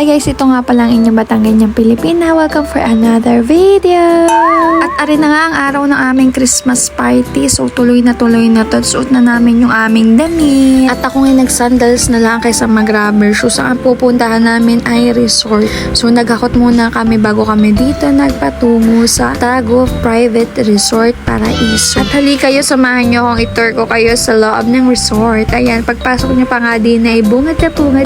Hi guys, ito nga palang inyong Batangganyang Pilipina. Welcome for another video. At arin na nga ang araw ng aming Christmas party. So tuloy na to. Suot na namin yung aming damit. At ako ngayon nag-sandals na lang kaysa mag-rubber shoes. Ang pupuntahan namin ay resort. So naghakot muna kami bago kami dito nagpatungo sa Taguig Private Resort Paraiso. At hali kayo, samahan nyo akong i-tour ko kayo sa loob ng resort. Ayan, pagpasok nyo pa nga din ay bungad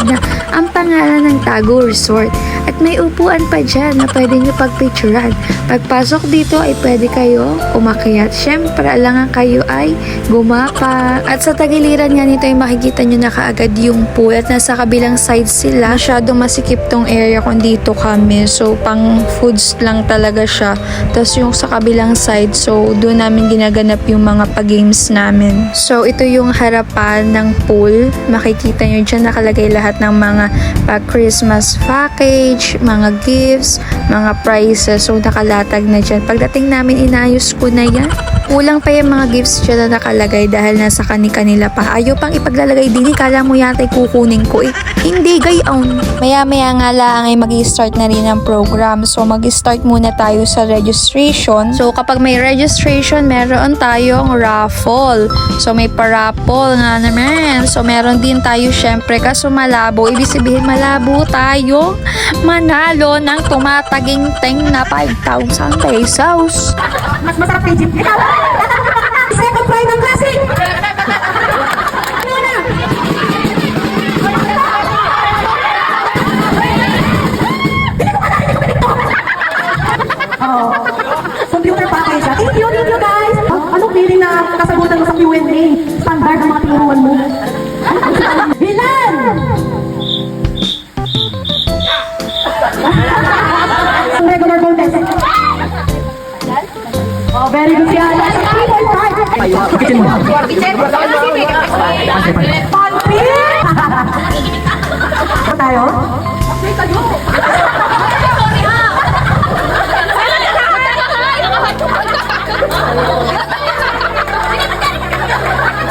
na ang pangalan ng Taguig Resort. At may upuan pa dyan na pwede nyo pagpicturan. Pagpasok dito ay pwede kayo umakyat. Siyempre, alangan kayo ay gumapa. At sa tagiliran nga nito ay makikita nyo na kaagad yung pool. At nasa kabilang side sila. Masyado masikip tong area kung dito kami. So, pang foods lang talaga siya. Tapos yung sa kabilang side, so doon namin ginaganap yung mga pag-games namin. So, ito yung harapan ng pool. Makikita nyo dyan nakalagay lahat ng mga pag-Christmas package, mga gifts, mga prizes. So, nakalatag na dyan. Pagdating namin, inayos ko na yan. Kulang pa yung mga gifts dyan na nakalagay dahil nasa kani-kanila pa. Ayaw pang ipaglalagay din. Kala mo yata kukunin ko eh. Hindi, gayon. Maya-maya nga lang ay mag-start na rin ang program. So, mag-start muna tayo sa registration. So, kapag may registration, meron tayong raffle. So, may pa-raffle nga naman. So, meron din tayo syempre kaso malabo. Ibig sabihin malabo tayo manalo ng tumataging-ting na 5,000 pesos. Mas masarap kay Jeep. Second try ng classic. Computer package. Thank you guys. Anong feeling na kasagutan mo sa Q&A? Standard ang mga tinuruan mo. Bilan! Regular bonus. Oh, very good yan. Kitchen mo. Panpi! Ano tayo?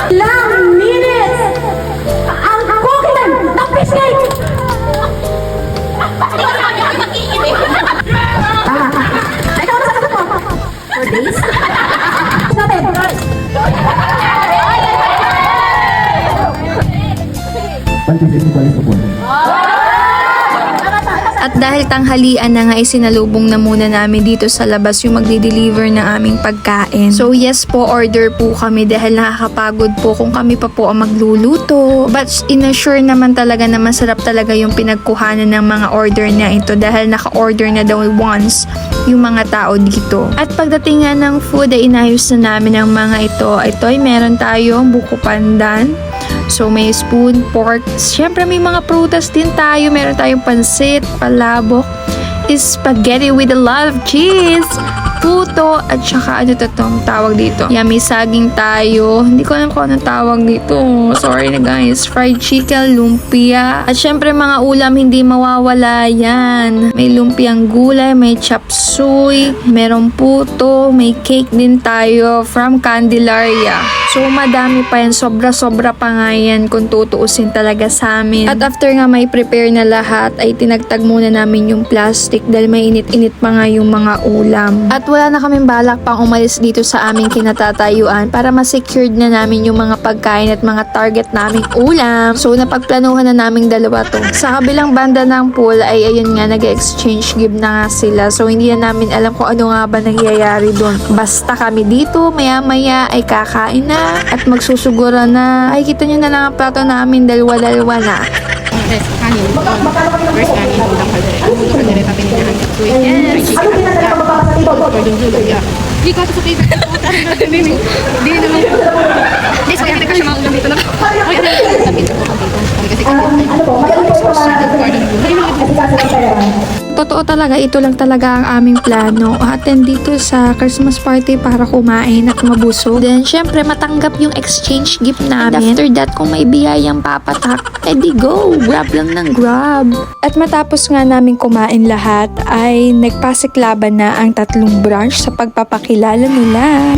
Ilang minutes ang cooking ng fish cake! Ikaw na sa kasap mo? 4 days? Natin! At dahil tanghalian na nga, isinalubong na muna namin dito sa labas yung magdi-deliver ng aming pagkain. So yes po, order po kami dahil nakakapagod po kung kami pa po ang magluluto. But inassure naman talaga na masarap talaga yung pinagkuhanan ng mga order na ito dahil naka-order na daw once yung mga tao dito. At pagdating nga ng food ay inayos na namin ang mga ito. Ito ay meron tayong buko pandan. So, may spoon, pork. Siyempre, may mga prutas din tayo. Meron tayong pansit, palabok, spaghetti with a lot of cheese, puto, at saka ano to tong tawag dito. Yeah, may saging tayo. Hindi ko alam kung anong tawag dito. Sorry na guys. Fried chicken, lumpia. At syempre, mga ulam hindi mawawala yan. May lumpiang gulay, may chop suey, merong puto, may cake din tayo from Candelaria. So, madami pa yan. Sobra-sobra pa nga yan kung tutuusin talaga sa amin. At after nga may prepare na lahat, ay tinagtag muna namin yung plastic dahil may init-init pa nga yung mga ulam. At wala na kaming balak pang umalis dito sa aming kinatatayuan para ma-secured na namin yung mga pagkain at mga target naming ulam. So, napagplanuhan na naming dalawa to. Sa kabilang banda ng pool ay ayun nga, nag-exchange gift na nga sila. So, hindi na namin alam kung ano nga ba nangyayari doon. Basta kami dito, maya-maya ay kakain na at magsusugura na. Ay, kita nyo na lang ang plato namin, dalawa-dalawa na. First kanin, ulang kaldereta, pininahan sa suwi, fried chicken, cordon bleu, hindi ko sa favorite. Hindi naman. Hindi, so kaya siya maulam dito lang. Kasi totoo talaga, ito lang talaga ang aming plano. Attend dito sa Christmas party para kumain at mabusog. Then, syempre, matanggap yung exchange gift namin. And after that, kung may biyayang papatak, edi go! Grab lang ng grab. At matapos nga namin kumain lahat, ay nagpasiklaban na ang tatlong branch sa pagpapakilala nila.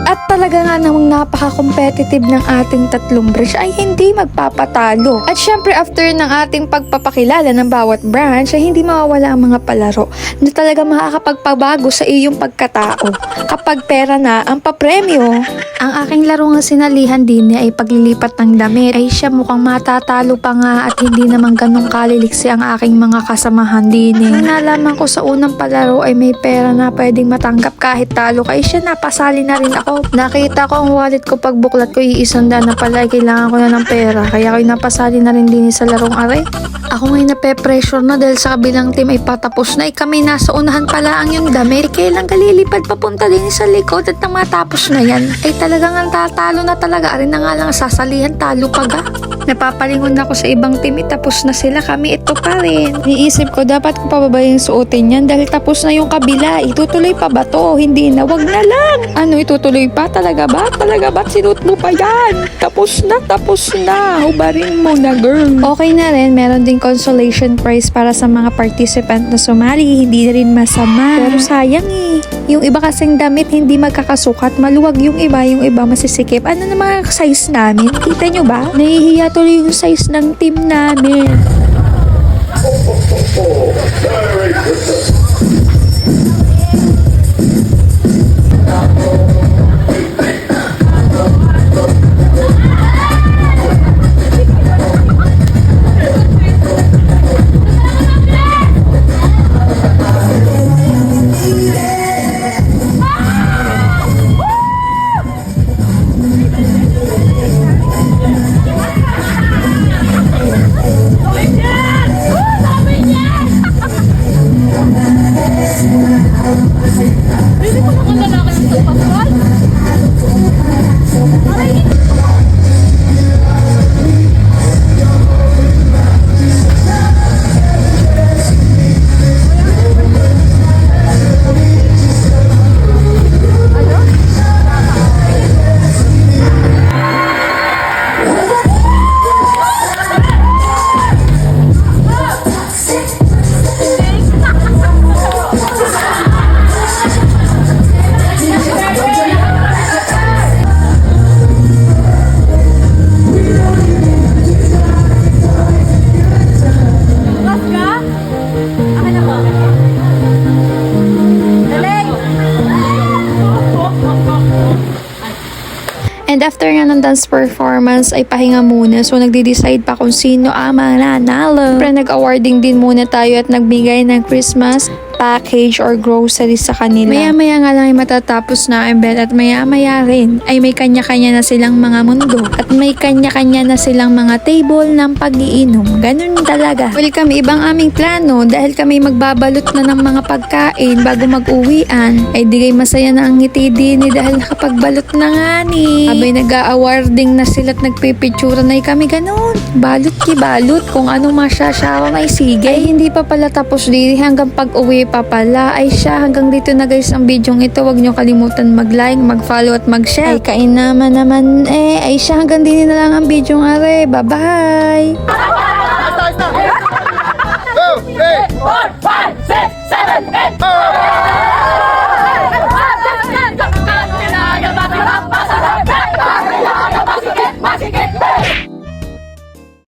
At talaga nga namang napaka-competitive ng ating tatlong branch ay hindi magpapatalo. At syempre after ng ating pagpapakilala ng bawat branch ay hindi mawawala ang mga palaro na talaga makakapagpabago sa iyong pagkatao kapag pera na ang papremyo. Ang aking laro nga sinalihan din ay paglilipat ng damit ay siya mukhang matatalo pa nga at hindi naman ganong kaliliksi ang aking mga kasamahan din. Nang nalaman ko sa unang palaro ay may pera na pwedeng matanggap kahit talo ka, ay siya napasali na rin ako. Nakita ko ang wallet ko pagbuklat ko ₱100 na pala ay kailangan ko na ng pera kaya ako'y napasali na rin din sa larong aray. Ako ngayon nape-pressure na dahil sa kabilang team ay patapos na, kami nasa unahan pala ang yung damit. Kailang galilipad papunta din sa likod at nang matapos na yan ay talagang ang tatalo na talaga. Arin na nga lang sasalihan, talo pa ga. Napapalingon ako sa ibang team, tapos na sila, kami ito pa rin. Niisip ko dapat ko pa ba yung suotin yan dahil tapos na yung kabila. Itutuloy pa ba to? Hindi na, wag na lang. Ano, itutuloy pa? Talaga ba? Talaga ba? Sinuot mo pa yan? Tapos na, tapos na. Hubarin mo na, girl. Okay na rin, meron din consolation prize para sa mga participant na sumali. Hindi na rin masama. Pero sayang yung iba kasing damit hindi magkakasukat. Maluwag yung iba masisikip. Ano na mga size namin? Kita nyo ba? Nahihiya tuloy yung size ng team namin. And after nga ng dance performance ay pahinga muna. So nagde-decide pa kung sino ang mananalo. Pero nag-awarding din muna tayo at nagbigay ng Christmas package or groceries sa kanila. Maya-maya nga lang ay matatapos na ang event at maya-maya rin ay may kanya-kanya na silang mga mundo at may kanya-kanya na silang mga table ng pag-iinom. Ganun talaga. Welcome, ibang aming plano dahil kami magbabalot na ng mga pagkain bago mag-uwian. Ay digay masaya na ang ngiti din dahil nakapagbalot na nga ni. Abay nag-a-awarding na sila at nagpipicturan na kami ganun. Balot ki balot kung ano masyasyawan ay sige. Ay hindi pa pala tapos din hanggang pag-uwi pa pala. Ay siya, hanggang dito na guys ang video ito. Huwag nyo kalimutan mag-like, mag-follow at mag-share. Ay kain naman ay siya, hanggang din na lang ang video are. Bye-bye! 2, 3, 4, 5, 6, 7, 8!